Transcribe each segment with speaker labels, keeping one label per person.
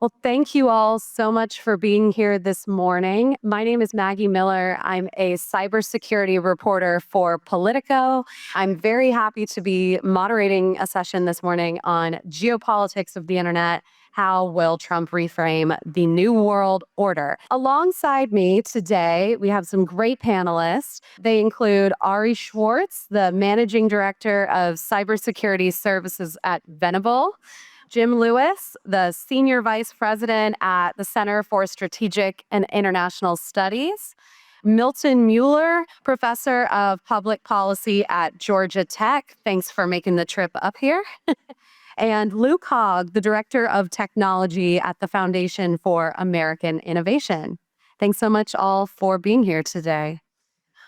Speaker 1: Well, thank you all so much for being here this morning. My name is Maggie Miller. I'm a cybersecurity reporter for Politico. I'm very happy to be moderating a session this morning on geopolitics of the internet. How will Trump reframe the new world order? Alongside me today, we have some great panelists. They include Ari Schwartz, the managing director of cybersecurity services at Venable. Jim Lewis, the Senior Vice President at the Center for Strategic and International Studies. Milton Mueller, Professor of Public Policy at Georgia Tech. Thanks for making the trip up here. And Luke Hogg, the Director of Technology at the Foundation for American Innovation. Thanks so much all for being here today.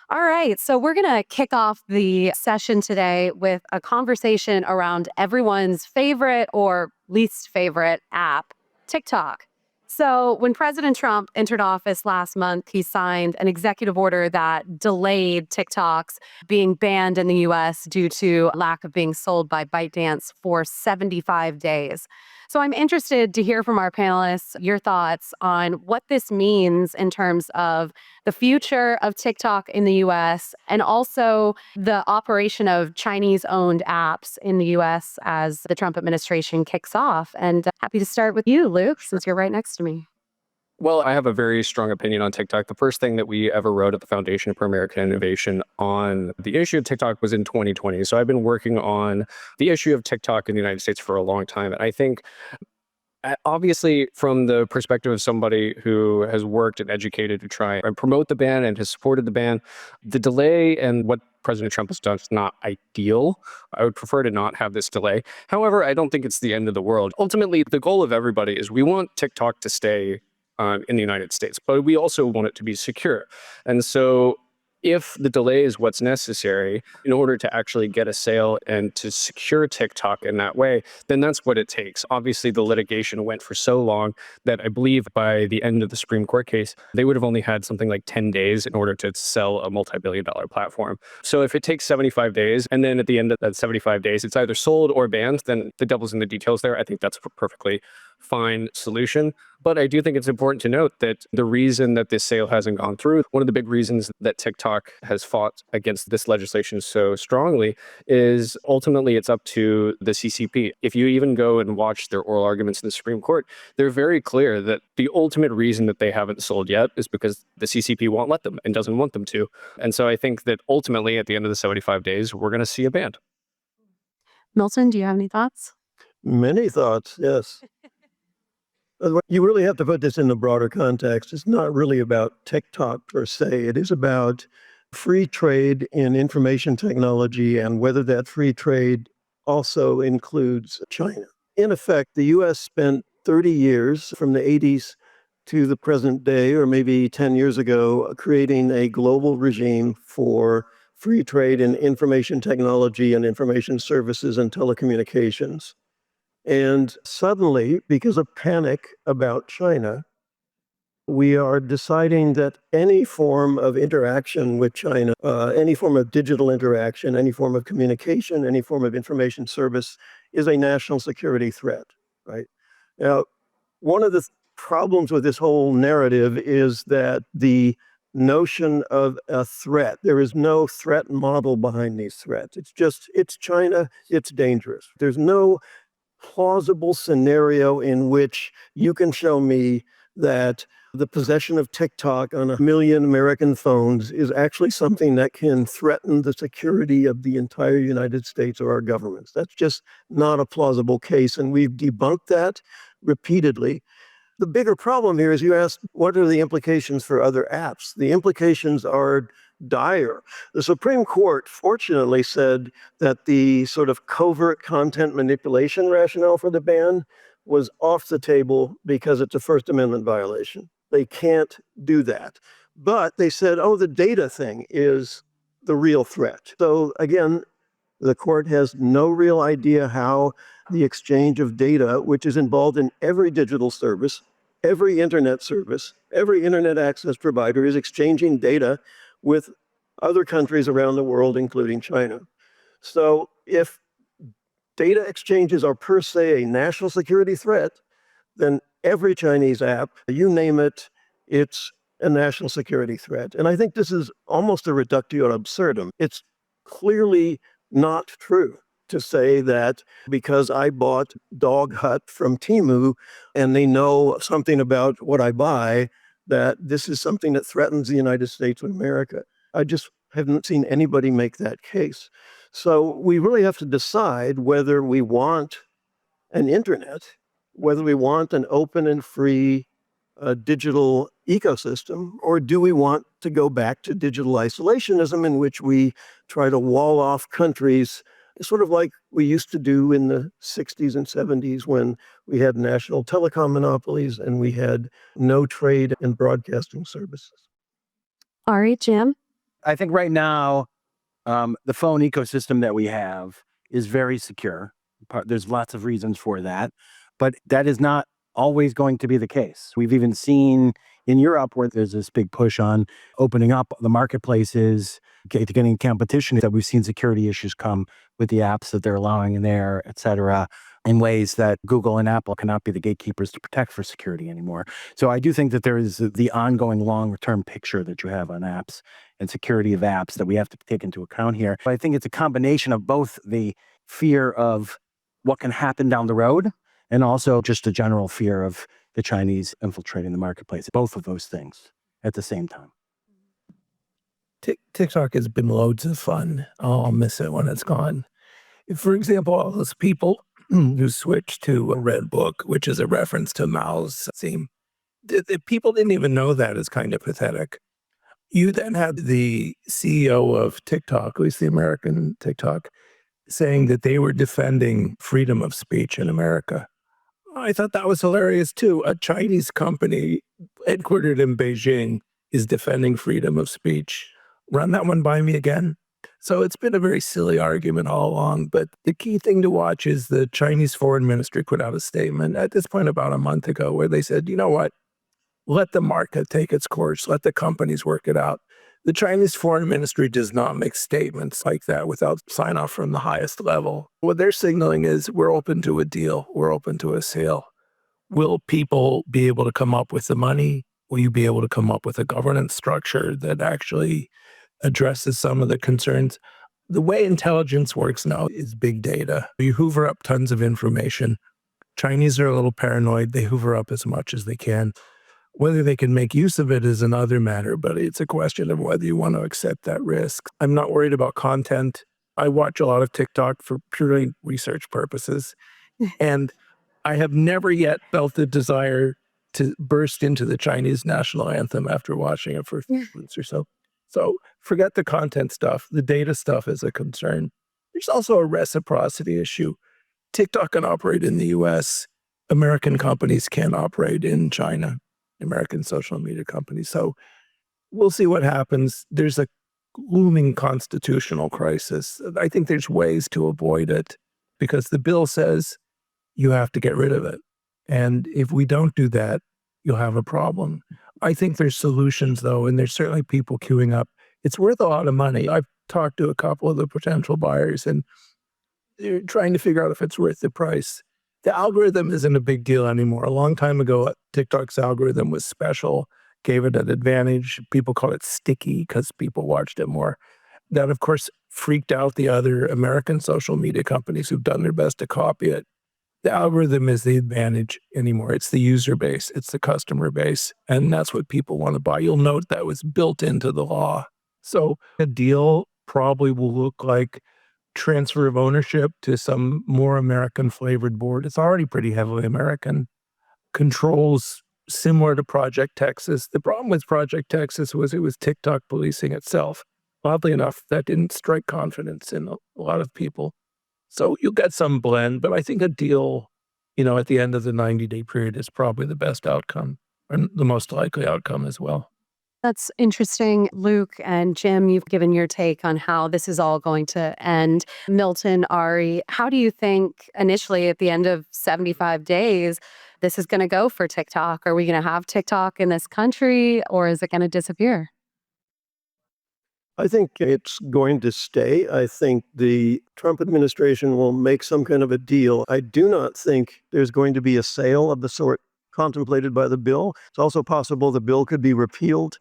Speaker 1: All right, so we're going to kick off the session today with a conversation around everyone's favorite or least favorite app, TikTok. So when President Trump entered office last month, he signed an executive order that delayed TikTok's being banned in the US due to lack of being sold by ByteDance for 75 days. So I'm interested to hear from our panelists your thoughts on what this means in terms of the future of TikTok in the US and also the operation of Chinese-owned apps in the US as the Trump administration kicks off. And happy to start with you, Luke, since you're right next to me.
Speaker 2: Well, I have a very strong opinion on TikTok. The first thing that we ever wrote at the Foundation for American Innovation on the issue of TikTok was in 2020. So I've been working on the issue of TikTok in the United States for a long time. And I think obviously, from the perspective of somebody who has worked and educated to try and promote the ban and has supported the ban, the delay and what President Trump has done is not ideal. I would prefer to not have this delay. However, I don't think it's the end of the world. Ultimately, the goal of everybody is we want TikTok to stay in the United States, but we also want it to be secure. And so if the delay is what's necessary in order to actually get a sale and to secure TikTok in that way, then that's what it takes. Obviously, the litigation went for so long that I believe by the end of the Supreme Court case, they would have only had something like 10 days in order to sell a multi-billion-dollar platform. So if it takes 75 days, and then at the end of that 75 days, it's either sold or banned, then the devil's in the details there. I think that's a perfectly fine solution. But I do think it's important to note that the reason that this sale hasn't gone through, one of the big reasons that TikTok has fought against this legislation so strongly is ultimately it's up to the CCP. If you even go and watch their oral arguments in the Supreme Court, they're very clear that the ultimate reason that they haven't sold yet is because the CCP won't let them and doesn't want them to. And so I think that ultimately at the end of the 75 days, we're going to see a ban.
Speaker 1: Milton, do you have any thoughts?
Speaker 3: Many thoughts, yes. You really have to put this in the broader context. It's not really about TikTok per se. It is about free trade in information technology and whether that free trade also includes China. In effect, the U.S. spent 30 years from the 80s to the present day, or maybe 10 years ago, creating a global regime for free trade in information technology and information services and telecommunications. And suddenly, because of panic about China, we are deciding that any form of interaction with China, any form of digital interaction, any form of communication, any form of information service is a national security threat, right? Now, one of the problems with this whole narrative is that the notion of a threat, there is no threat model behind these threats. It's China, it's dangerous. There's no plausible scenario in which you can show me that the possession of TikTok on 1 million American phones is actually something that can threaten the security of the entire United States or our governments. That's just not a plausible case, and we've debunked that repeatedly. The bigger problem here is you asked, what are the implications for other apps? The implications are dire. The Supreme Court fortunately said that the sort of covert content manipulation rationale for the ban was off the table because it's a First Amendment violation. They can't do that. But they said, oh, the data thing is the real threat. So again, the court has no real idea how the exchange of data, which is involved in every digital service, every internet service, every internet access provider is exchanging data with other countries around the world, including China. So if data exchanges are per se a national security threat, then every Chinese app, you name it, it's a national security threat. And I think this is almost a reductio ad absurdum. It's clearly not true to say that because I bought Dog Hut from Temu and they know something about what I buy, that this is something that threatens the United States of America. I just haven't seen anybody make that case. So we really have to decide whether we want an internet, whether we want an open and free digital ecosystem, or do we want to go back to digital isolationism in which we try to wall off countries, sort of like we used to do in the 60s and 70s when we had national telecom monopolies and we had no trade in broadcasting services.
Speaker 1: Ari, Jim?
Speaker 4: I think right now, the phone ecosystem that we have is very secure. There's lots of reasons for that, but that is not always going to be the case. We've even seen in Europe where there's this big push on opening up the marketplaces, getting competition, that we've seen security issues come with the apps that they're allowing in there, et cetera, in ways that Google and Apple cannot be the gatekeepers to protect for security anymore. So I do think that there is the ongoing long-term picture that you have on apps and security of apps that we have to take into account here. But I think it's a combination of both the fear of what can happen down the road and also just a general fear of the Chinese infiltrating the marketplace. Both of those things at the same time.
Speaker 5: TikTok has been loads of fun. I'll miss it when it's gone. For example, all those people who switched to a red book, which is a reference to Mao's theme, the people didn't even know that is kind of pathetic. You then had the CEO of TikTok, at least the American TikTok, saying that they were defending freedom of speech in America. I thought that was hilarious too. A Chinese company headquartered in Beijing is defending freedom of speech. Run that one by me again. So it's been a very silly argument all along, but the key thing to watch is the Chinese Foreign Ministry put out a statement at this point about a month ago where they said, you know what, let the market take its course, let the companies work it out. The Chinese Foreign Ministry does not make statements like that without sign off from the highest level. What they're signaling is we're open to a deal, we're open to a sale. Will people be able to come up with the money? Will you be able to come up with a governance structure that actually addresses some of the concerns? The way intelligence works now is big data. You hoover up tons of information. Chinese are a little paranoid. They hoover up as much as they can. Whether they can make use of it is another matter, but it's a question of whether you want to accept that risk. I'm not worried about content. I watch a lot of TikTok for purely research purposes. And I have never yet felt the desire to burst into the Chinese national anthem after watching it for a few months or so. So forget the content stuff. The data stuff is a concern. There's also a reciprocity issue. TikTok can operate in the US. American companies can't operate in China, American social media companies. So we'll see what happens. There's a looming constitutional crisis. I think there's ways to avoid it because the bill says you have to get rid of it. And if we don't do that, you'll have a problem. I think there's solutions, though, and there's certainly people queuing up. It's worth a lot of money. I've talked to a couple of the potential buyers, and they're trying to figure out if it's worth the price. The algorithm isn't a big deal anymore. A long time ago, TikTok's algorithm was special, gave it an advantage. People call it sticky because people watched it more. That, of course, freaked out the other American social media companies who've done their best to copy it. The algorithm is the advantage anymore. It's the user base. It's the customer base. And that's what people want to buy. You'll note that was built into the law. So a deal probably will look like transfer of ownership to some more American flavored board. It's already pretty heavily American. Controls similar to Project Texas. The problem with Project Texas was it was TikTok policing itself. Oddly enough, that didn't strike confidence in a lot of people. So you'll get some blend, but I think a deal, at the end of the 90-day period is probably the best outcome and the most likely outcome as well.
Speaker 1: That's interesting. Luke and Jim, you've given your take on how this is all going to end. Milton, Ari, how do you think initially at the end of 75 days, this is going to go for TikTok? Are we going to have TikTok in this country or is it going to disappear?
Speaker 3: I think it's going to stay. I think the Trump administration will make some kind of a deal. I do not think there's going to be a sale of the sort contemplated by the bill. It's also possible the bill could be repealed,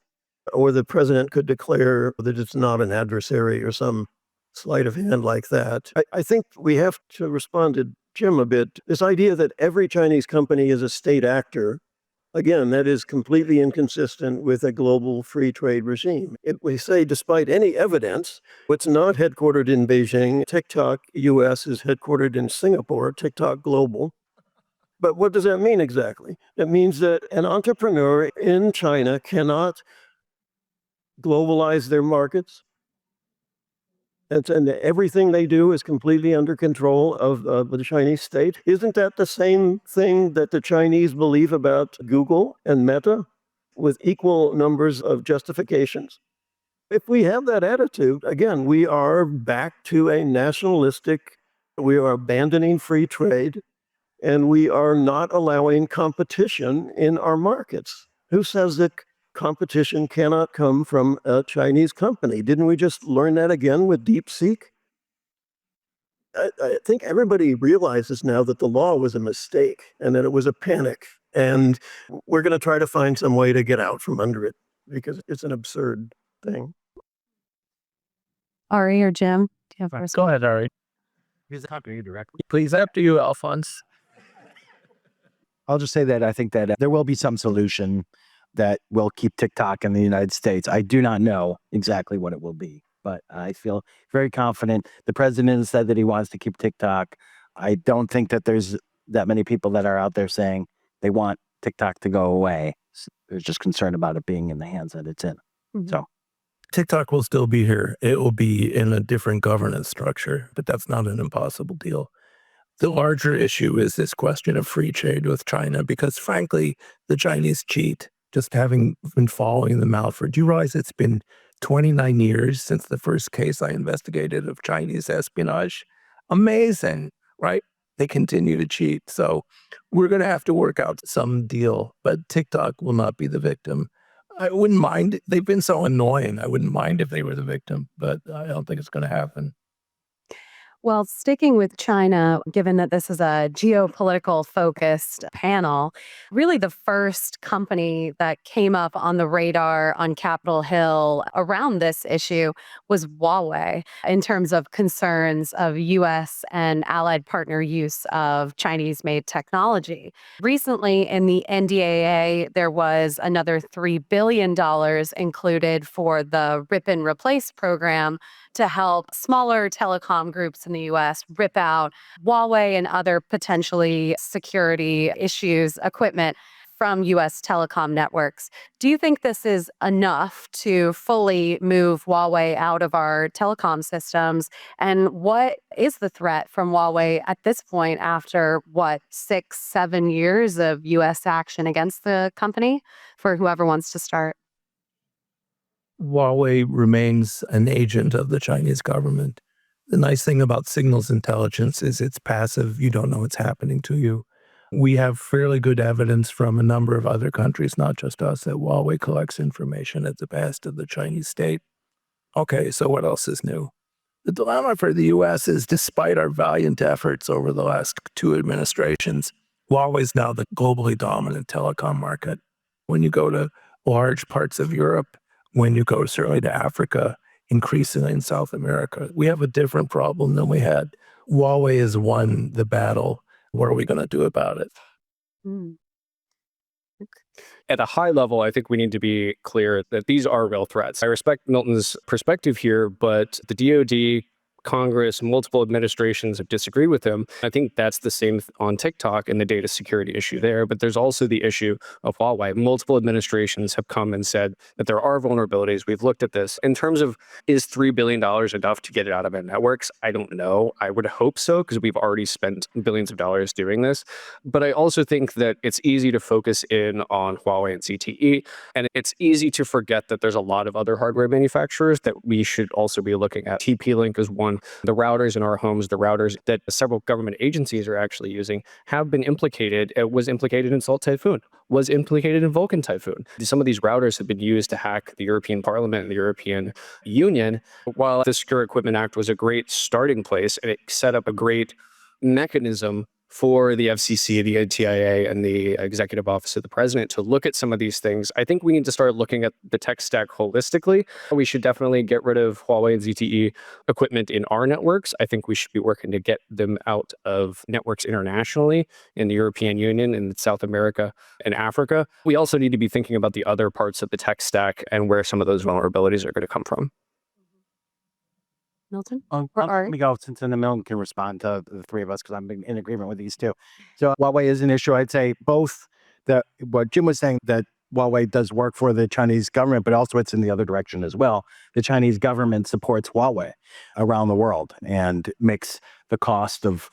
Speaker 3: or the president could declare that it's not an adversary or some sleight of hand like that. I think we have to respond to Jim a bit. This idea that every Chinese company is a state actor, again, that is completely inconsistent with a global free trade regime. We say, despite any evidence, it's not headquartered in Beijing. TikTok US is headquartered in Singapore, TikTok Global. But what does that mean exactly? It means that an entrepreneur in China cannot globalize their markets. And everything they do is completely under control of the Chinese state. Isn't that the same thing that the Chinese believe about Google and Meta, with equal numbers of justifications? If we have that attitude, again, we are back to a nationalistic, we are abandoning free trade, and we are not allowing competition in our markets. Who says that competition cannot come from a Chinese company? Didn't we just learn that again with DeepSeek? I think everybody realizes now that the law was a mistake and that it was a panic. And we're going to try to find some way to get out from under it because it's an absurd thing.
Speaker 1: Ari or Jim, do you have first?
Speaker 5: Go ahead, Ari.
Speaker 4: He's talking to you directly.
Speaker 5: Please, after you, Alphonse.
Speaker 4: I'll just say that I think that there will be some solution that will keep TikTok in the United States. I do not know exactly what it will be, but I feel very confident. The president has said that he wants to keep TikTok. I don't think that there's that many people that are out there saying they want TikTok to go away. They're just concerned about it being in the hands that it's in.
Speaker 1: Mhm.
Speaker 4: So
Speaker 5: TikTok will still be here. It will be in a different governance structure, but that's not an impossible deal. The larger issue is this question of free trade with China, because frankly, the Chinese cheat. Just having been following them out do you realize it's been 29 years since the first case I investigated of Chinese espionage? Amazing, right? They continue to cheat. So we're going to have to work out some deal, but TikTok will not be the victim. I wouldn't mind. They've been so annoying. I wouldn't mind if they were the victim, but I don't think it's going to happen.
Speaker 1: Well, sticking with China, given that this is a geopolitical focused panel, really the first company that came up on the radar on Capitol Hill around this issue was Huawei in terms of concerns of US and allied partner use of Chinese made technology. Recently in the NDAA, there was another $3 billion included for the Rip and Replace program to help smaller telecom groups in the US rip out Huawei and other potentially security issues equipment from US telecom networks. Do you think this is enough to fully move Huawei out of our telecom systems? And what is the threat from Huawei at this point after, 6, 7 years of US action against the company? For whoever wants to start.
Speaker 5: Huawei remains an agent of the Chinese government. The nice thing about signals intelligence is it's passive. You don't know what's happening to you. We have fairly good evidence from a number of other countries, not just us, that Huawei collects information at the behest of the Chinese state. Okay, so what else is new? The dilemma for the U.S. is, despite our valiant efforts over the last 2 administrations, Huawei is now the globally dominant telecom market. When you go to large parts of Europe, when you go certainly to Africa, increasingly in South America, we have a different problem than we had. Huawei has won the battle. What are we going to do about it?
Speaker 1: Mm.
Speaker 2: At a high level, I think we need to be clear that these are real threats. I respect Milton's perspective here, but the DoD, Congress, multiple administrations have disagreed with him. I think that's the same on TikTok and the data security issue there. But there's also the issue of Huawei. Multiple administrations have come and said that there are vulnerabilities. We've looked at this. In terms of, is $3 billion enough to get it out of our networks? I don't know. I would hope so, because we've already spent billions of dollars doing this. But I also think that it's easy to focus in on Huawei and CTE. And it's easy to forget that there's a lot of other hardware manufacturers that we should also be looking at. TP-Link is one. The routers in our homes, the routers that several government agencies are actually using, have been implicated. It was implicated in Salt Typhoon, was implicated in Vulcan Typhoon. Some of these routers have been used to hack the European Parliament and the European Union. While the Secure Equipment Act was a great starting place and it set up a great mechanism for the FCC, the TIA, and the Executive Office of the President to look at some of these things. I think we need to start looking at the tech stack holistically. We should definitely get rid of Huawei and ZTE equipment in our networks. I think we should be working to get them out of networks internationally in the European Union, in South America, and Africa. We also need to be thinking about the other parts of the tech stack and where some of those vulnerabilities are going to come from.
Speaker 1: Milton?
Speaker 4: Let me go, since then Milton can respond to the three of us, because I'm in agreement with these two. So Huawei is an issue. I'd say both what Jim was saying, that Huawei does work for the Chinese government, but also it's in the other direction as well. The Chinese government supports Huawei around the world and makes the cost of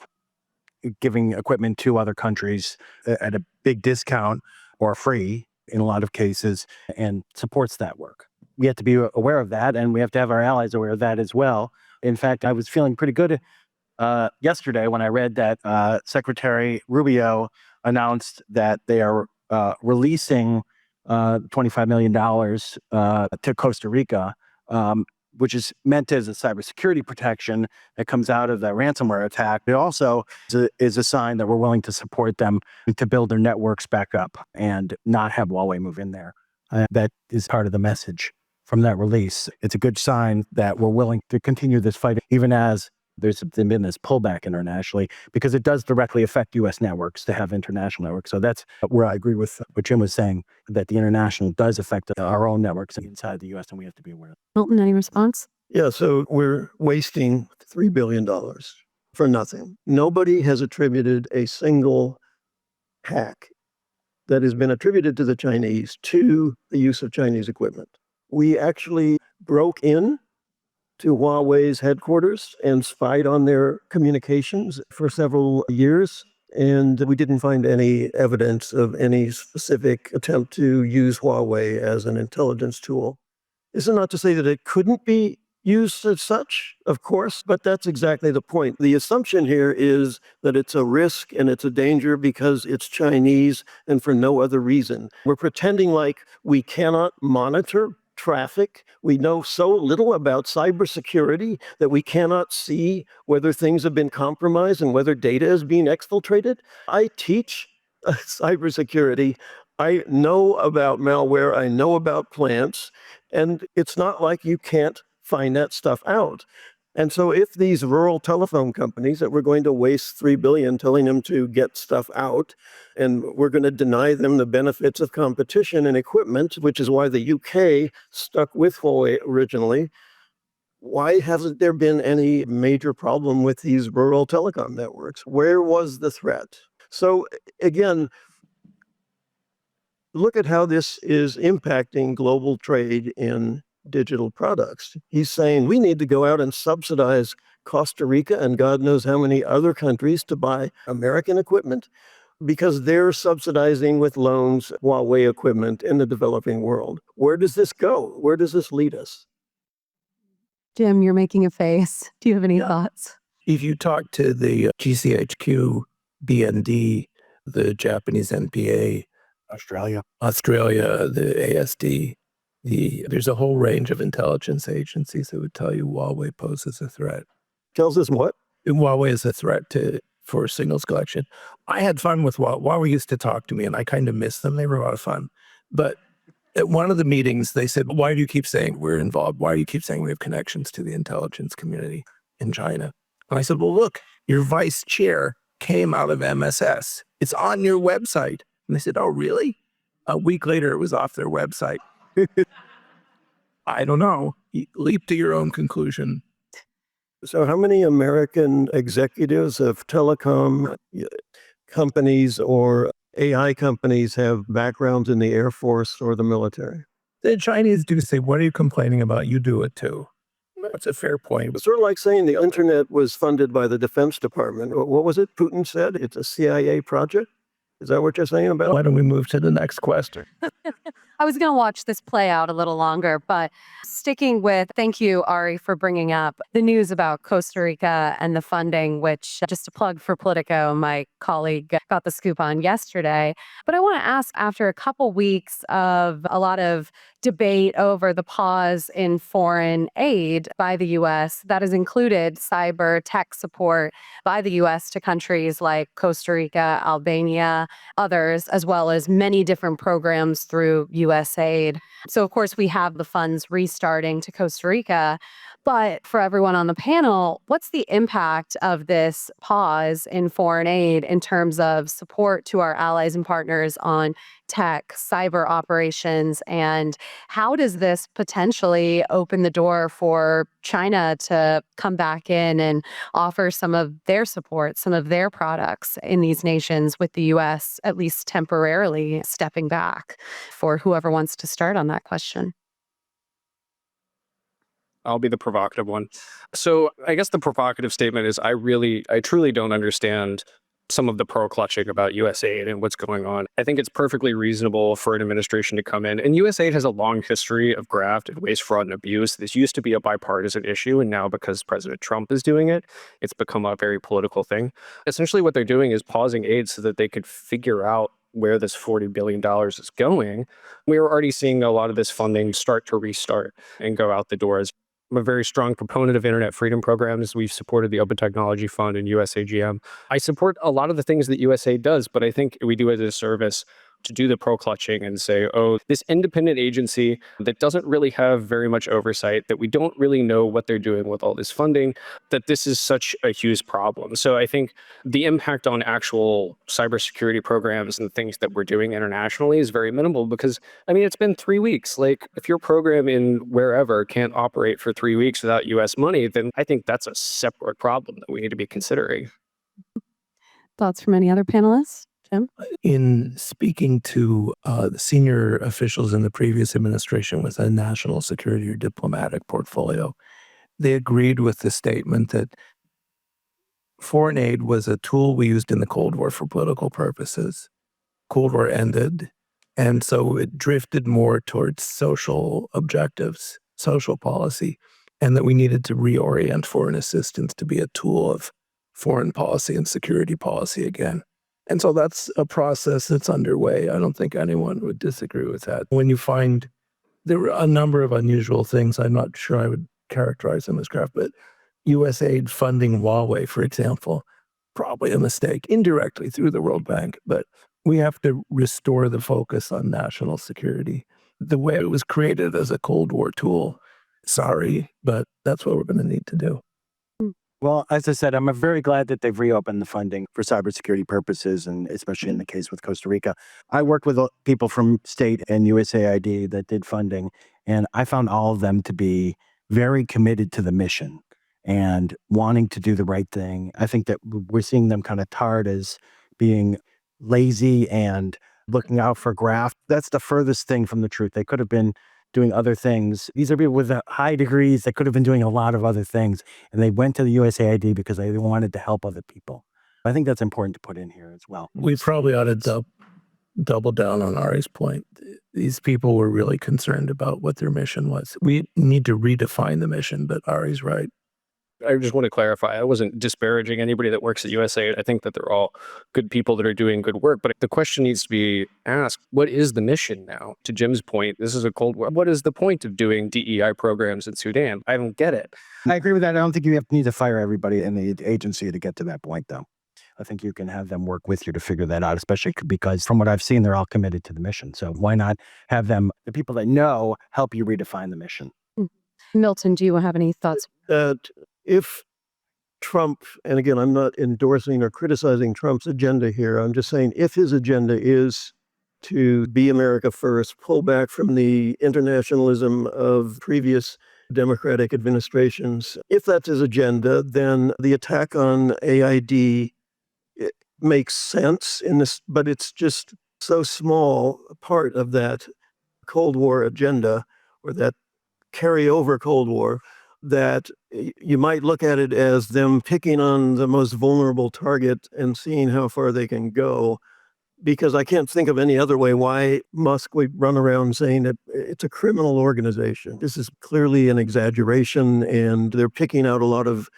Speaker 4: giving equipment to other countries at a big discount or free in a lot of cases, and supports that work. We have to be aware of that, and we have to have our allies aware of that as well. In fact, I was feeling pretty good yesterday when I read that Secretary Rubio announced that they are releasing $25 million to Costa Rica, which is meant as a cybersecurity protection that comes out of the ransomware attack. It also is a sign that we're willing to support them to build their networks back up and not have Huawei move in there. That is part of the message from that release. It's a good sign that we're willing to continue this fight, even as there's been this pullback internationally, because it does directly affect U.S. networks to have international networks. So that's where I agree with what Jim was saying, that the international does affect our own networks inside the U.S., and we have to be aware of it.
Speaker 1: Milton, any response?
Speaker 3: Yeah, so we're wasting $3 billion for nothing. Nobody has attributed a single hack that has been attributed to the Chinese to the use of Chinese equipment. We actually broke in to Huawei's headquarters and spied on their communications for several years, and we didn't find any evidence of any specific attempt to use Huawei as an intelligence tool. This is not to say that it couldn't be used as such, of course, but that's exactly the point. The assumption here is that it's a risk and it's a danger because it's Chinese and for no other reason. We're pretending like we cannot monitor traffic. We know so little about cybersecurity that we cannot see whether things have been compromised and whether data is being exfiltrated. I teach cybersecurity. I know about malware. I know about plants. And it's not like you can't find that stuff out. And so if these rural telephone companies that we're going to waste $3 billion telling them to get stuff out, and we're going to deny them the benefits of competition and equipment, which is why the UK stuck with Huawei originally, why hasn't there been any major problem with these rural telecom networks? Where was the threat? So again, look at how this is impacting global trade in digital products. He's saying we need to go out and subsidize Costa Rica and God knows how many other countries to buy American equipment because they're subsidizing with loans Huawei equipment in the developing world. Where does this go? Where does this lead us?
Speaker 1: Jim, you're making a face. Do you have any thoughts?
Speaker 5: If you talk to the GCHQ, BND, the Japanese NPA,
Speaker 4: Australia,
Speaker 5: the ASD, there's a whole range of intelligence agencies that would tell you Huawei poses a threat.
Speaker 3: Tells us what?
Speaker 5: Huawei is a threat for signals collection. I had fun with Huawei. Huawei used to talk to me, and I kind of miss them. They were a lot of fun. But at one of the meetings, they said, why do you keep saying we're involved? Why do you keep saying we have connections to the intelligence community in China? And I said, well, look, your vice chair came out of MSS. It's on your website. And they said, oh, really? A week later, it was off their website. I don't know. Leap to your own conclusion.
Speaker 3: So how many American executives of telecom companies or AI companies have backgrounds in the Air Force or the military?
Speaker 5: The Chinese do say, what are you complaining about? You do it too. That's a fair point.
Speaker 3: It's sort of like saying the internet was funded by the Defense Department. What was it Putin said? It's a CIA project? Is that what you're saying about?
Speaker 5: Why don't we move to the next question?
Speaker 1: I was going to watch this play out a little longer, but sticking with, thank you, Ari, for bringing up the news about Costa Rica and the funding, which, just a plug for Politico, my colleague got the scoop on yesterday. But I want to ask, after a couple weeks of a lot of debate over the pause in foreign aid by the U.S. that has included cyber tech support by the U.S. to countries like Costa Rica, Albania, others, as well as many different programs through USAID. So, of course, we have the funds restarting to Costa Rica. But for everyone on the panel, what's the impact of this pause in foreign aid in terms of support to our allies and partners on tech, cyber operations, and how does this potentially open the door for China to come back in and offer some of their support, some of their products in these nations with the U.S. at least temporarily stepping back? For whoever wants to start on that question.
Speaker 2: I'll be the provocative one. So I guess the provocative statement is I truly don't understand some of the pearl clutching about USAID and what's going on. I think it's perfectly reasonable for an administration to come in. And USAID has a long history of graft and waste, fraud, and abuse. This used to be a bipartisan issue. And now because President Trump is doing it, it's become a very political thing. Essentially what they're doing is pausing aid so that they could figure out where this $40 billion is going. We were already seeing a lot of this funding start to restart and go out the door. I'm a very strong proponent of internet freedom programs. We've supported the Open Technology Fund and USAGM. I support a lot of the things that USAID does, but I think we do it a disservice to do the pearl clutching and say, oh, this independent agency that doesn't really have very much oversight, that we don't really know what they're doing with all this funding, that this is such a huge problem. So I think the impact on actual cybersecurity programs and things that we're doing internationally is very minimal because, I mean, it's been 3 weeks. Like, if your program in wherever can't operate for 3 weeks without US money, then I think that's a separate problem that we need to be considering.
Speaker 1: Thoughts from any other panelists? Jim?
Speaker 5: In speaking to the senior officials in the previous administration with a national security or diplomatic portfolio, they agreed with the statement that foreign aid was a tool we used in the Cold War for political purposes. Cold War ended, and so it drifted more towards social objectives, social policy, and that we needed to reorient foreign assistance to be a tool of foreign policy and security policy again. And so that's a process that's underway. I don't think anyone would disagree with that. When you find there were a number of unusual things, I'm not sure I would characterize them as graft, but USAID funding Huawei, for example, probably a mistake, indirectly through the World Bank. But we have to restore the focus on national security. The way it was created as a Cold War tool, sorry, but that's what we're going to need to do.
Speaker 4: Well, as I said, I'm very glad that they've reopened the funding for cybersecurity purposes, and especially in the case with Costa Rica. I worked with people from state and USAID that did funding, and I found all of them to be very committed to the mission and wanting to do the right thing. I think that we're seeing them kind of tarred as being lazy and looking out for graft. That's the furthest thing from the truth. They could have been doing other things. These are people with high degrees that could have been doing a lot of other things. And they went to the USAID because they wanted to help other people. I think that's important to put in here as well.
Speaker 5: We probably ought to double down on Ari's point. These people were really concerned about what their mission was. We need to redefine the mission, but Ari's right.
Speaker 2: I just want to clarify, I wasn't disparaging anybody that works at USAID. I think that they're all good people that are doing good work. But the question needs to be asked, what is the mission now? To Jim's point, this is a Cold War. What is the point of doing DEI programs in Sudan? I don't get it.
Speaker 4: I agree with that. I don't think you need to fire everybody in the agency to get to that point, though. I think you can have them work with you to figure that out, especially because from what I've seen, they're all committed to the mission. So why not have them, the people that know, help you redefine the mission?
Speaker 1: Milton, do you have any thoughts?
Speaker 3: If Trump, and again, I'm not endorsing or criticizing Trump's agenda here, I'm just saying if his agenda is to be America first, pull back from the internationalism of previous Democratic administrations, if that's his agenda, then the attack on AID makes sense in this, but it's just so small a part of that Cold War agenda or that carryover Cold War that you might look at it as them picking on the most vulnerable target and seeing how far they can go. Because I can't think of any other way why Musk would run around saying that it's a criminal organization. This is clearly an exaggeration, and they're picking out a lot of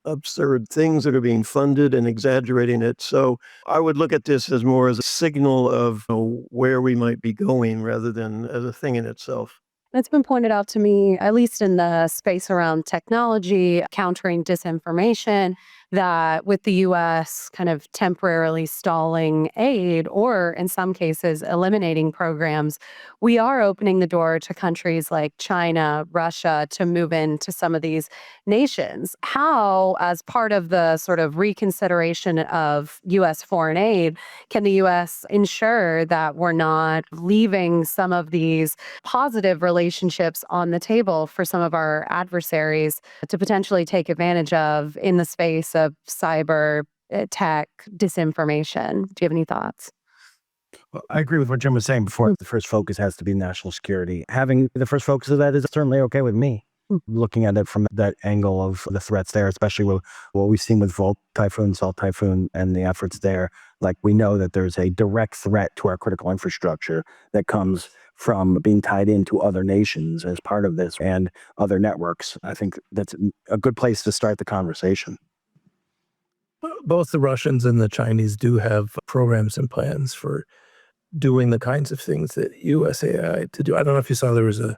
Speaker 3: absurd things that are being funded and exaggerating it. So I would look at this as more as a signal of where we might be going rather than as a thing in itself.
Speaker 1: It's been pointed out to me, at least in the space around technology, countering disinformation, that with the US kind of temporarily stalling aid, or in some cases eliminating programs, we are opening the door to countries like China, Russia to move into some of these nations. How, as part of the sort of reconsideration of US foreign aid, can the US ensure that we're not leaving some of these positive relationships on the table for some of our adversaries to potentially take advantage of in the space of cyber tech disinformation? Do you have any thoughts?
Speaker 4: Well, I agree with what Jim was saying before. The first focus has to be national security. Having the first focus of that is certainly okay with me. Looking at it from that angle of the threats there, especially with what we've seen with Volt Typhoon, Salt Typhoon, and the efforts there. Like, we know that there's a direct threat to our critical infrastructure that comes from being tied into other nations as part of this and other networks. I think that's a good place to start the conversation.
Speaker 5: Both the Russians and the Chinese do have programs and plans for doing the kinds of things that USAI to do. I don't know if you saw, there was a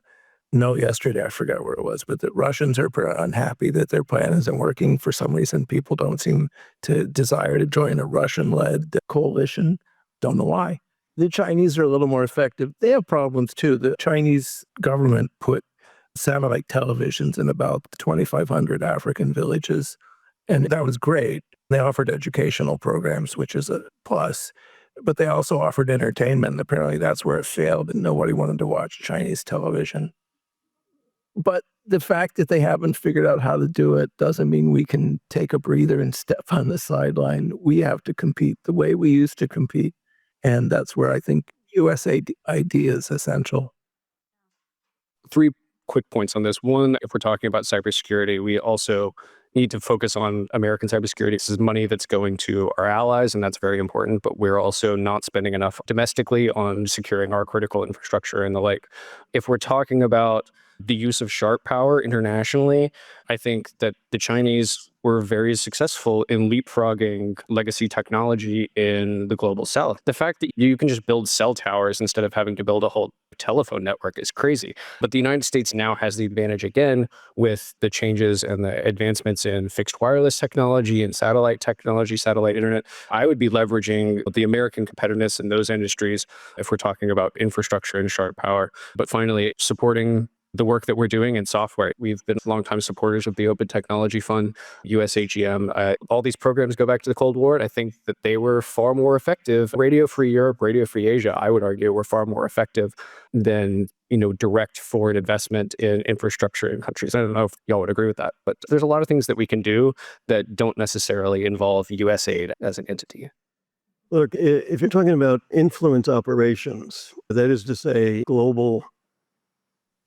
Speaker 5: note yesterday, I forgot where it was, but the Russians are unhappy that their plan isn't working. For some reason, people don't seem to desire to join a Russian-led coalition. Don't know why. The Chinese are a little more effective. They have problems too. The Chinese government put satellite televisions in about 2,500 African villages, and that was great. They offered educational programs, which is a plus, but they also offered entertainment. And apparently that's where it failed, and nobody wanted to watch Chinese television. But the fact that they haven't figured out how to do it doesn't mean we can take a breather and step on the sideline. We have to compete the way we used to compete. And that's where I think USAID is essential.
Speaker 2: 3 quick points on this. One, if we're talking about cybersecurity, we also need to focus on American cybersecurity. This is money that's going to our allies, and that's very important, but we're also not spending enough domestically on securing our critical infrastructure and the like. If we're talking about the use of sharp power internationally, I think that the Chinese were very successful in leapfrogging legacy technology in the global south. The fact that you can just build cell towers instead of having to build a whole telephone network is crazy. But the United States now has the advantage again with the changes and the advancements in fixed wireless technology and satellite technology, satellite internet. I would be leveraging the American competitiveness in those industries if we're talking about infrastructure and sharp power. But finally, supporting the work that we're doing in software. We've been longtime supporters of the Open Technology Fund, USAGM. All these programs go back to the Cold War, and I think that they were far more effective. Radio Free Europe, Radio Free Asia, I would argue, were far more effective than direct foreign investment in infrastructure in countries. I don't know if y'all would agree with that, but there's a lot of things that we can do that don't necessarily involve USAID as an entity.
Speaker 3: Look, if you're talking about influence operations, that is to say global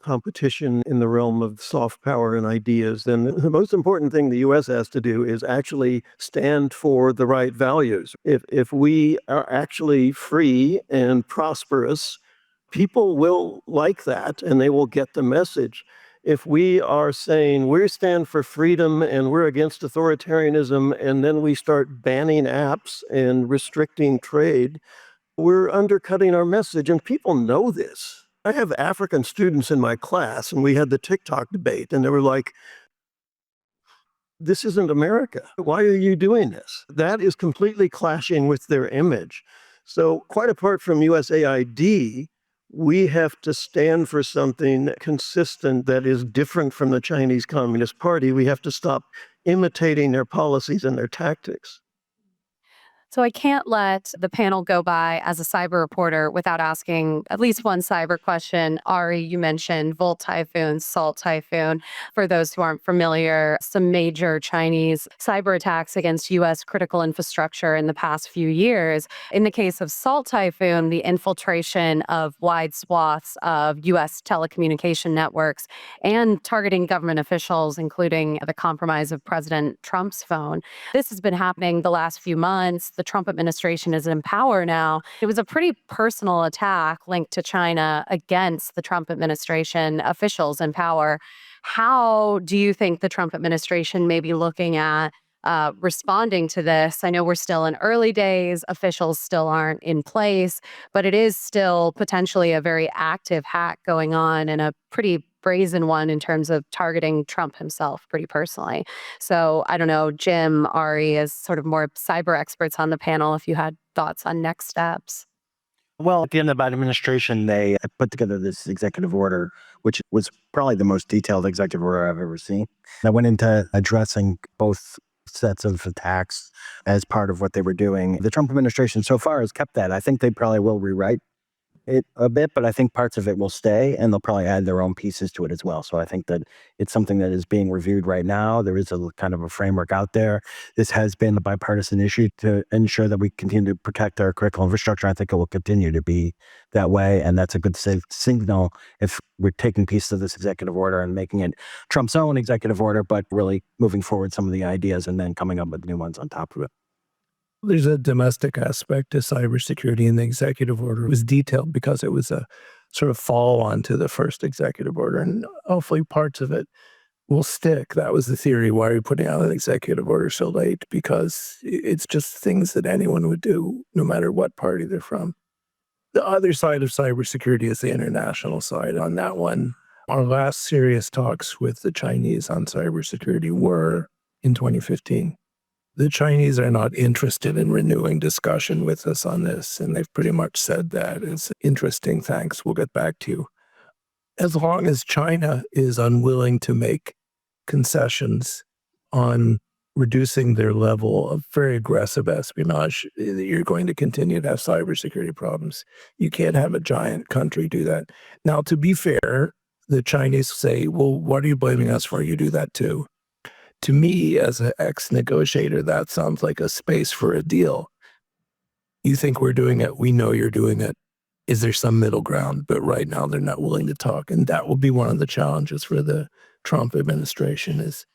Speaker 3: competition in the realm of soft power and ideas, then the most important thing the U.S. has to do is actually stand for the right values. If we are actually free and prosperous, people will like that and they will get the message. If we are saying we stand for freedom and we're against authoritarianism, and then we start banning apps and restricting trade, we're undercutting our message, and people know this. I have African students in my class, and we had the TikTok debate, and they were like, this isn't America. Why are you doing this? That is completely clashing with their image. So quite apart from USAID, we have to stand for something consistent that is different from the Chinese Communist Party. We have to stop imitating their policies and their tactics.
Speaker 1: So I can't let the panel go by as a cyber reporter without asking at least one cyber question. Ari, you mentioned Volt Typhoon, Salt Typhoon. For those who aren't familiar, some major Chinese cyber attacks against U.S. critical infrastructure in the past few years. In the case of Salt Typhoon, the infiltration of wide swaths of U.S. telecommunication networks and targeting government officials, including the compromise of President Trump's phone. This has been happening the last few months. The the Trump administration is in power now. It was a pretty personal attack linked to China against the Trump administration officials in power. How do you think the Trump administration may be looking at responding to this? I know we're still in early days, officials still aren't in place, but it is still potentially a very active hack going on and a pretty brazen one in terms of targeting Trump himself pretty personally. So I don't know, Jim, Ari, as sort of more cyber experts on the panel, if you had thoughts on next steps.
Speaker 4: Well, at the end of the Biden administration, they put together this executive order, which was probably the most detailed executive order I've ever seen. That went into addressing both sets of attacks as part of what they were doing. The Trump administration so far has kept that. I think they probably will rewrite it a bit, but I think parts of it will stay, and they'll probably add their own pieces to it as well. So I think that it's something that is being reviewed right now. There is a kind of a framework out there. This has been a bipartisan issue to ensure that we continue to protect our critical infrastructure. I think it will continue to be that way, and that's a good signal if we're taking pieces of this executive order and making it Trump's own executive order, but really moving forward some of the ideas and then coming up with new ones on top of it.
Speaker 5: There's a domestic aspect to cybersecurity, and the executive order was detailed because it was a sort of follow-on to the first executive order, and hopefully parts of it will stick. That was the theory. Why are you putting out an executive order so late? Because it's just things that anyone would do, no matter what party they're from. The other side of cybersecurity is the international side. On that one, our last serious talks with the Chinese on cybersecurity were in 2015. The Chinese are not interested in renewing discussion with us on this, and they've pretty much said that. It's interesting, thanks, we'll get back to you. As long as China is unwilling to make concessions on reducing their level of very aggressive espionage, you're going to continue to have cybersecurity problems. You can't have a giant country do that. Now, to be fair, the Chinese say, well, what are you blaming us for? You do that too. To me, as an ex-negotiator, that sounds like a space for a deal. You think we're doing it. We know you're doing it. Is there some middle ground? But right now, they're not willing to talk. And that will be one of the challenges for the Trump administration is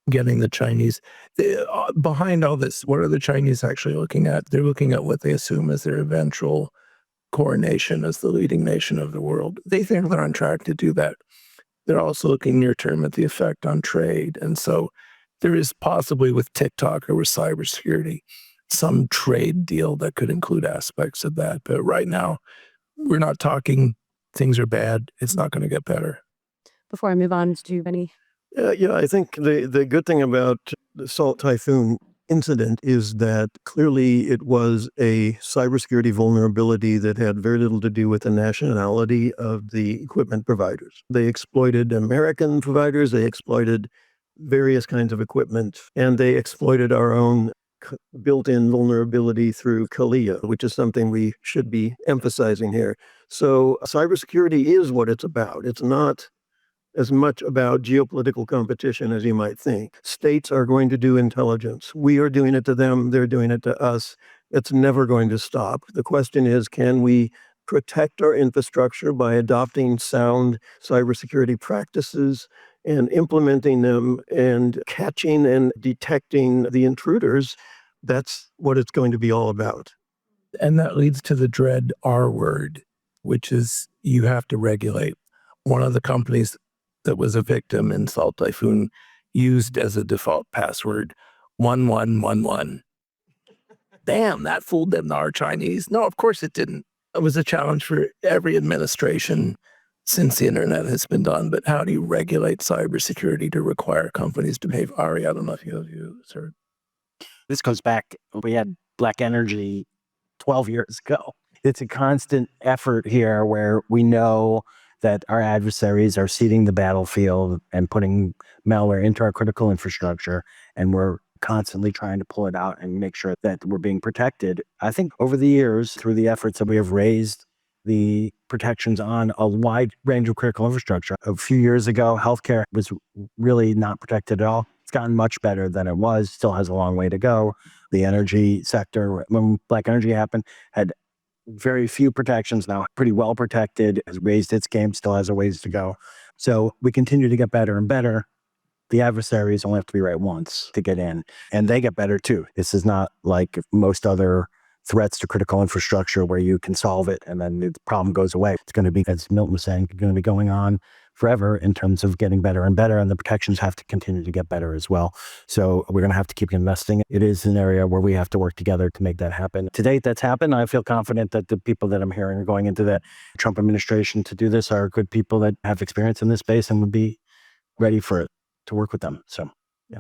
Speaker 5: getting the Chinese. Behind all this, what are the Chinese actually looking at? They're looking at what they assume is their eventual coronation as the leading nation of the world. They think they're on track to do that. They're also looking near term at the effect on trade. And so there is possibly with TikTok or with cybersecurity, some trade deal that could include aspects of that. But right now, we're not talking things are bad. It's not going to get better.
Speaker 1: Before I move on, do you have any?
Speaker 3: Yeah, I think the good thing about the Salt Typhoon incident is that clearly it was a cybersecurity vulnerability that had very little to do with the nationality of the equipment providers. They exploited American providers, they exploited various kinds of equipment, and they exploited our own built-in vulnerability through Kalia, which is something we should be emphasizing here. So cybersecurity is what it's about. It's not as much about geopolitical competition as you might think. States are going to do intelligence. We are doing it to them. They're doing it to us. It's never going to stop. The question is, can we protect our infrastructure by adopting sound cybersecurity practices and implementing them and catching and detecting the intruders? That's what it's going to be all about.
Speaker 5: And that leads to the dread R word, which is you have to regulate. One of the companies that was a victim in Salt Typhoon used as a default password 1111. Damn, that fooled them, our Chinese. No, of course it didn't. It was a challenge for every administration since the internet has been done. But how do you regulate cybersecurity to require companies to behave? Ari, I don't know if you heard.
Speaker 4: This goes back, we had Black Energy 12 years ago. It's a constant effort here where we know that our adversaries are seeding the battlefield and putting malware into our critical infrastructure, and we're constantly trying to pull it out and make sure that we're being protected. I think over the years, through the efforts that we have raised the protections on a wide range of critical infrastructure. A few years ago, healthcare was really not protected at all. It's gotten much better than it was, still has a long way to go. The energy sector, when Black Energy happened, had very few protections, now pretty well protected, has raised its game, still has a ways to go. So we continue to get better and better. The adversaries only have to be right once to get in, and they get better too. This is not like most other threats to critical infrastructure where you can solve it and then the problem goes away. It's going to be, as Milton was saying, going to be going on forever in terms of getting better and better, and the protections have to continue to get better as well. So we're going to have to keep investing. It is an area where we have to work together to make that happen. To date, that's happened. I feel confident that the people that I'm hearing are going into the Trump administration to do this are good people that have experience in this space and would be ready for it, to work with them. So, yeah.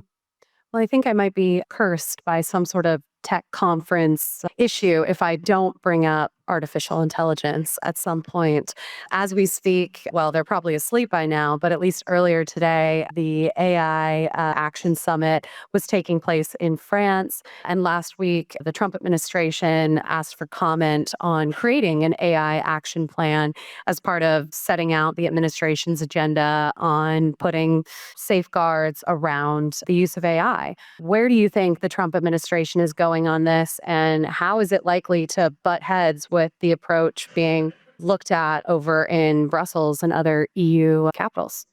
Speaker 1: Well, I think I might be cursed by some sort of tech conference issue if I don't bring up artificial intelligence at some point. As we speak, well, they're probably asleep by now, but at least earlier today, the AI Action Summit was taking place in France. And last week, the Trump administration asked for comment on creating an AI action plan as part of setting out the administration's agenda on putting safeguards around the use of AI. Where do you think the Trump administration is going on this, and how is it likely to butt heads with the approach being looked at over in Brussels and other EU capitals?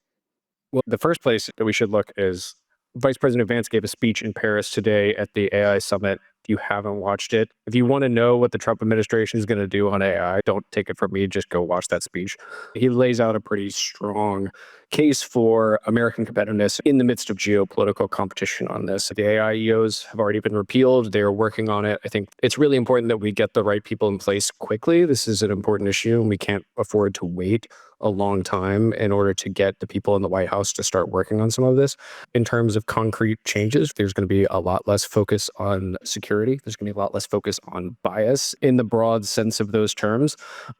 Speaker 2: Well, the first place that we should look is Vice President Vance gave a speech in Paris today at the AI summit. If you haven't watched it, if you want to know what the Trump administration is going to do on AI, don't take it from me, just go watch that speech. He lays out a pretty strong case for American competitiveness in the midst of geopolitical competition on this. The AI EOs have already been repealed. They're working on it. I think it's really important that we get the right people in place quickly. This is an important issue, and we can't afford to wait a long time in order to get the people in the White House to start working on some of this. In terms of concrete changes, there's going to be a lot less focus on security. There's going to be a lot less focus on bias in the broad sense of those terms.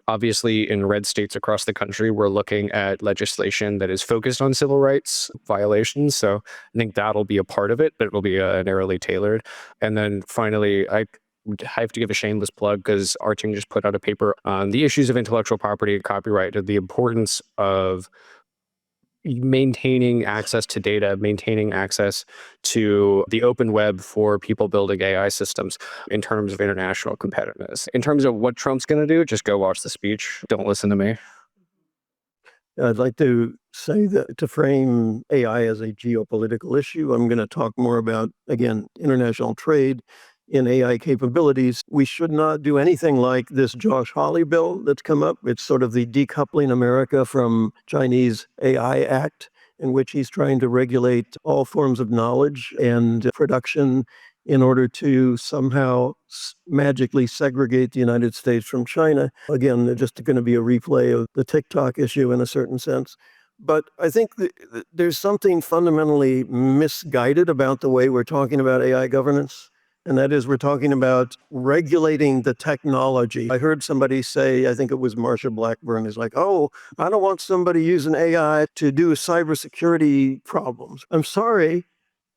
Speaker 2: Obviously, in red states across the country, we're looking at legislation that is focused on civil rights violations. So I think that'll be a part of it, but it will be narrowly tailored. And then finally, I have to give a shameless plug because Arting just put out a paper on the issues of intellectual property and copyright and the importance of maintaining access to data, maintaining access to the open web for people building AI systems in terms of international competitiveness. In terms of what Trump's going to do, just go watch the speech. Don't listen to me.
Speaker 3: I'd like to say that to frame AI as a geopolitical issue, I'm going to talk more about, again, international trade in AI capabilities. We should not do anything like this Josh Hawley bill that's come up. It's sort of the Decoupling America from Chinese AI Act, in which he's trying to regulate all forms of knowledge and production in order to somehow magically segregate the United States from China. Again, they're just going to be a replay of the TikTok issue in a certain sense. But I think there's something fundamentally misguided about the way we're talking about AI governance. And that is, we're talking about regulating the technology. I heard somebody say, I think it was Marsha Blackburn, is like, oh, I don't want somebody using AI to do cybersecurity problems. I'm sorry,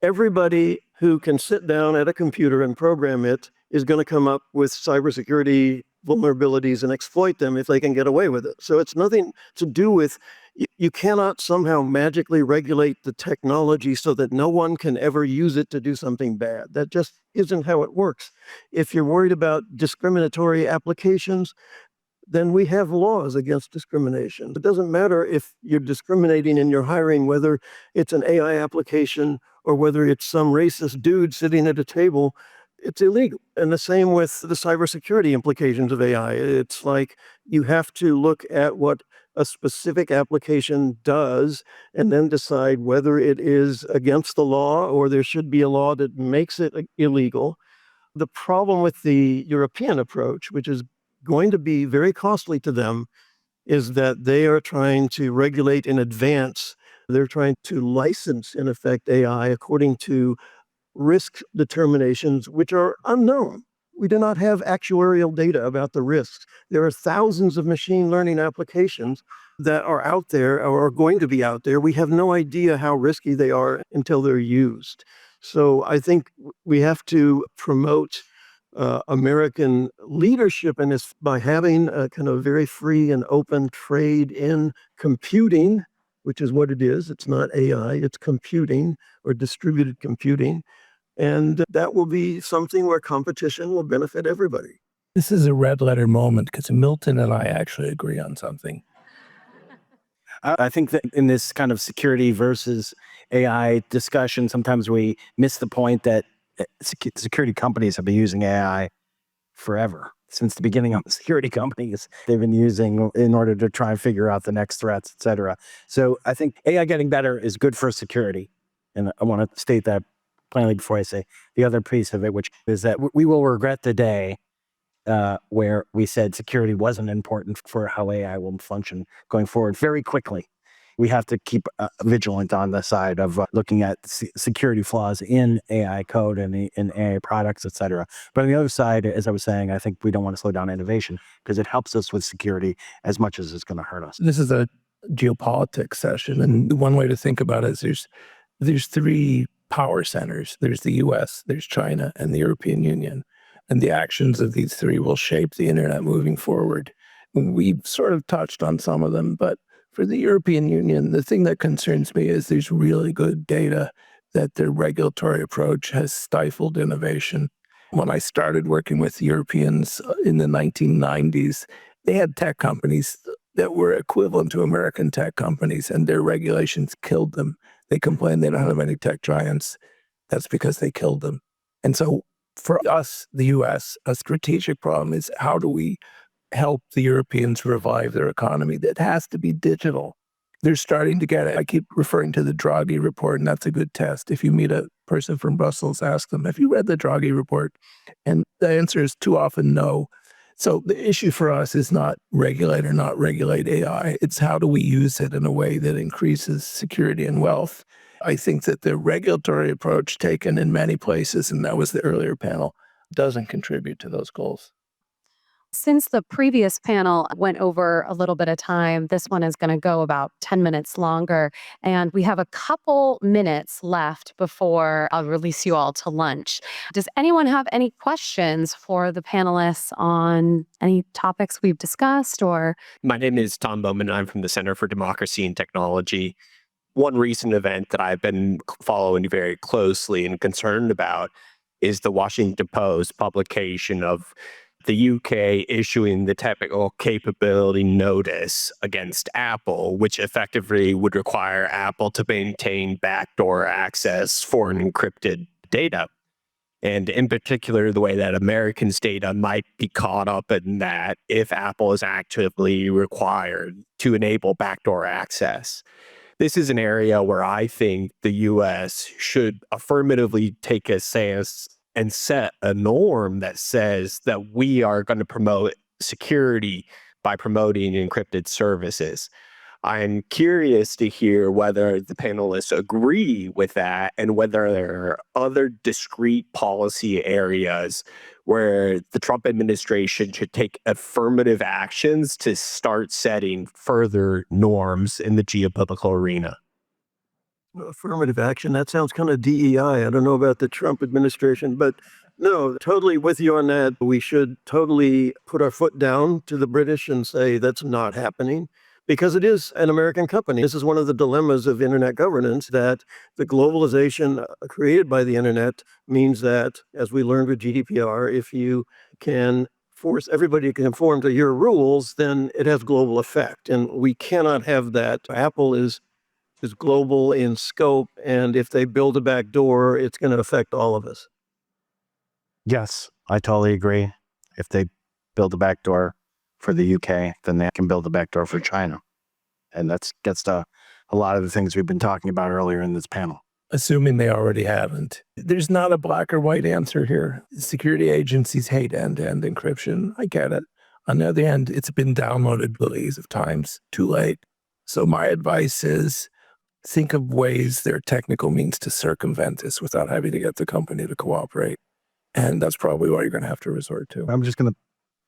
Speaker 3: everybody who can sit down at a computer and program it is going to come up with cybersecurity vulnerabilities and exploit them if they can get away with it. So it's nothing to do with, you cannot somehow magically regulate the technology so that no one can ever use it to do something bad. That just isn't how it works. If you're worried about discriminatory applications, then we have laws against discrimination. It doesn't matter if you're discriminating in your hiring, whether it's an AI application or whether it's some racist dude sitting at a table, it's illegal. And the same with the cybersecurity implications of AI. It's like you have to look at what a specific application does and then decide whether it is against the law or there should be a law that makes it illegal. The problem with the European approach, which is going to be very costly to them, is that they are trying to regulate in advance. They're trying to license, in effect, AI according to risk determinations, which are unknown. We do not have actuarial data about the risks. There are thousands of machine learning applications that are out there or are going to be out there. We have no idea how risky they are until they're used. So I think we have to promote American leadership in this by having a kind of very free and open trade in computing, which is what it is. It's not AI, it's computing or distributed computing. And that will be something where competition will benefit everybody.
Speaker 5: This is a red letter moment because Milton and I actually agree on something.
Speaker 4: I think that in this kind of security versus AI discussion, sometimes we miss the point that security companies have been using AI forever. Since the beginning of the security companies, they've been using in order to try and figure out the next threats, et cetera. So I think AI getting better is good for security. And I want to state that plainly before I say the other piece of it, which is that we will regret the day where we said security wasn't important for how AI will function going forward very quickly. We have to keep vigilant on the side of looking at security flaws in AI code and in AI products, et cetera. But on the other side, as I was saying, I think we don't want to slow down innovation because it helps us with security as much as it's going to hurt us.
Speaker 5: This is a geopolitics session, and one way to think about it is there's three power centers. There's the US, there's China, and the European Union. And the actions of these three will shape the internet moving forward. We've sort of touched on some of them, but for the European Union, the thing that concerns me is there's really good data that their regulatory approach has stifled innovation. When I started working with Europeans in the 1990s, they had tech companies that were equivalent to American tech companies, and their regulations killed them. They complain they don't have any tech giants. That's because they killed them. And so for us, the US, a strategic problem is how do we help the Europeans revive their economy that has to be digital? They're starting to get it. I keep referring to the Draghi report, and that's a good test. If you meet a person from Brussels, ask them, have you read the Draghi report? And the answer is too often no. So the issue for us is not regulate or not regulate AI. It's how do we use it in a way that increases security and wealth. I think that the regulatory approach taken in many places, and that was the earlier panel, doesn't contribute to those goals.
Speaker 1: Since the previous panel went over a little bit of time, this one is going to go about 10 minutes longer. And we have a couple minutes left before I'll release you all to lunch. Does anyone have any questions for the panelists on any topics we've discussed? Or
Speaker 6: My name is Tom Bowman. I'm from the Center for Democracy and Technology. One recent event that I've been following very closely and concerned about is the Washington Post publication of the UK issuing the technical capability notice against Apple, which effectively would require Apple to maintain backdoor access for encrypted data. And in particular, the way that Americans' data might be caught up in that if Apple is actively required to enable backdoor access. This is an area where I think the US should affirmatively take a stance and set a norm that says that we are going to promote security by promoting encrypted services. I'm curious to hear whether the panelists agree with that and whether there are other discrete policy areas where the Trump administration should take affirmative actions to start setting further norms in the geopolitical arena.
Speaker 3: Affirmative action, that sounds kind of DEI. I don't know about the Trump administration, but no, totally with you on that. We should totally put our foot down to the British and say that's not happening because it is an American company. This is one of the dilemmas of internet governance, that the globalization created by the internet means that, as we learned with GDPR, if you can force everybody to conform to your rules, then it has global effect. And we cannot have that. Apple is global in scope, and if they build a back door, it's going to affect all of us.
Speaker 4: Yes, I totally agree. If they build a back door for the UK, then they can build a back door for China. And that gets to a lot of the things we've been talking about earlier in this panel.
Speaker 5: Assuming they already haven't. There's not a black or white answer here. Security agencies hate end-to-end encryption. I get it. On the other hand, it's been downloaded billions of times. Too late. So my advice is think of ways, there are technical means to circumvent this without having to get the company to cooperate. And that's probably what you're going to have to resort to.
Speaker 4: I'm just going to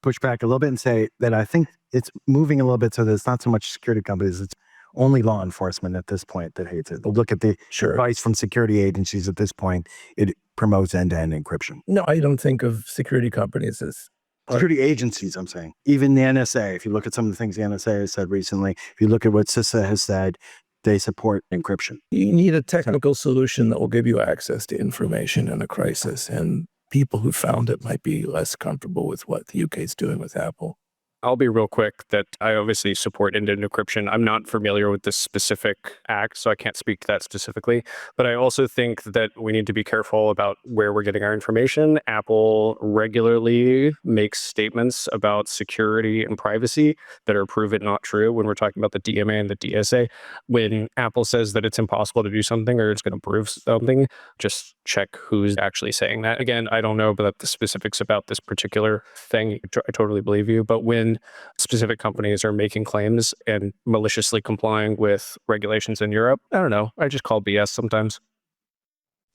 Speaker 4: push back a little bit and say that I think it's moving a little bit so that it's not so much security companies, it's only law enforcement at this point that hates it. Look at the advice from security agencies at this point. It promotes end-to-end encryption.
Speaker 5: No, I don't think of security companies as
Speaker 4: security agencies, I'm saying. Even the NSA, if you look at some of the things the NSA has said recently, if you look at what CISA has said, they support encryption.
Speaker 5: You need a technical solution that will give you access to information in a crisis. And people who found it might be less comfortable with what the UK is doing with Apple.
Speaker 2: I'll be real quick that I obviously support end-to-end encryption. I'm not familiar with this specific act, so I can't speak to that specifically. But I also think that we need to be careful about where we're getting our information. Apple regularly makes statements about security and privacy that are proven not true when we're talking about the DMA and the DSA. When Apple says that it's impossible to do something or it's going to prove something, just check who's actually saying that. Again, I don't know about the specifics about this particular thing. I totally believe you. But when specific companies are making claims and maliciously complying with regulations in Europe, I don't know. I just call BS sometimes.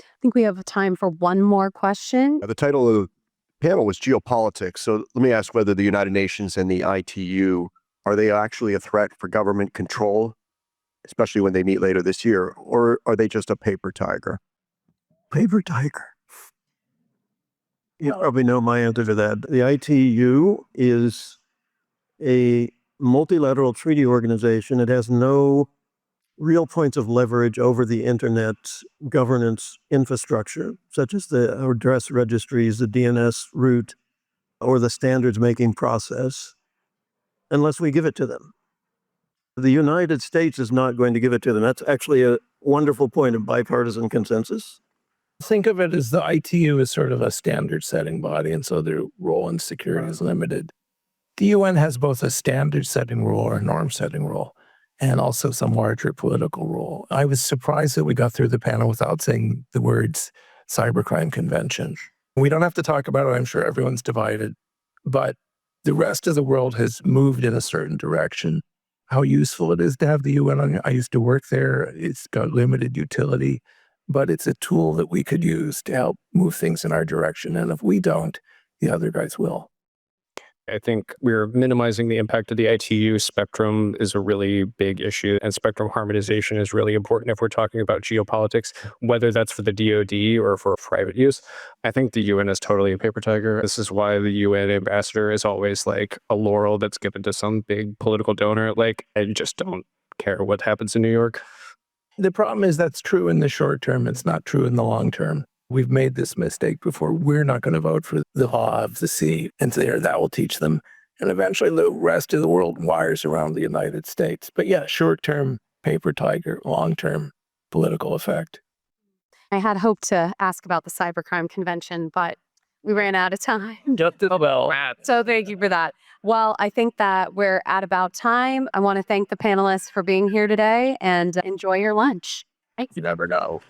Speaker 1: I think we have time for one more question.
Speaker 7: The title of the panel was Geopolitics. So let me ask whether the United Nations and the ITU, are they actually a threat for government control, especially when they meet later this year, or are they just a paper tiger?
Speaker 3: Paper tiger. You probably know my answer to that. The ITU is a multilateral treaty organization. It has no real points of leverage over the internet governance infrastructure, such as the address registries, the DNS route, or the standards making process, unless we give it to them. The United States is not going to give it to them. That's actually a wonderful point of bipartisan consensus.
Speaker 5: Think of it as the ITU is sort of a standard setting body, and so their role in security is limited. The UN has both a standard setting role or a norm setting role, and also some larger political role. I was surprised that we got through the panel without saying the words cybercrime convention. We don't have to talk about it. I'm sure everyone's divided, but the rest of the world has moved in a certain direction. How useful it is to have the UN. I used to work there. It's got limited utility, but it's a tool that we could use to help move things in our direction. And if we don't, the other guys will.
Speaker 2: I think we're minimizing the impact of the ITU. Spectrum is a really big issue, and spectrum harmonization is really important if we're talking about geopolitics, whether that's for the DoD or for private use. I think the UN is totally a paper tiger. This is why the UN ambassador is always like a laurel that's given to some big political donor. Like, I just don't care what happens in New York.
Speaker 5: The problem is that's true in the short term. It's not true in the long term. We've made this mistake before. We're not going to vote for the law of the sea, and there that will teach them. And eventually the rest of the world wires around the United States. But yeah, short-term paper tiger, long-term political effect.
Speaker 1: I had hoped to ask about the Cybercrime Convention, but we ran out of time.
Speaker 5: Just a bell.
Speaker 1: So thank you for that. Well, I think that we're at about time. I want to thank the panelists for being here today and enjoy your lunch.
Speaker 5: You never know.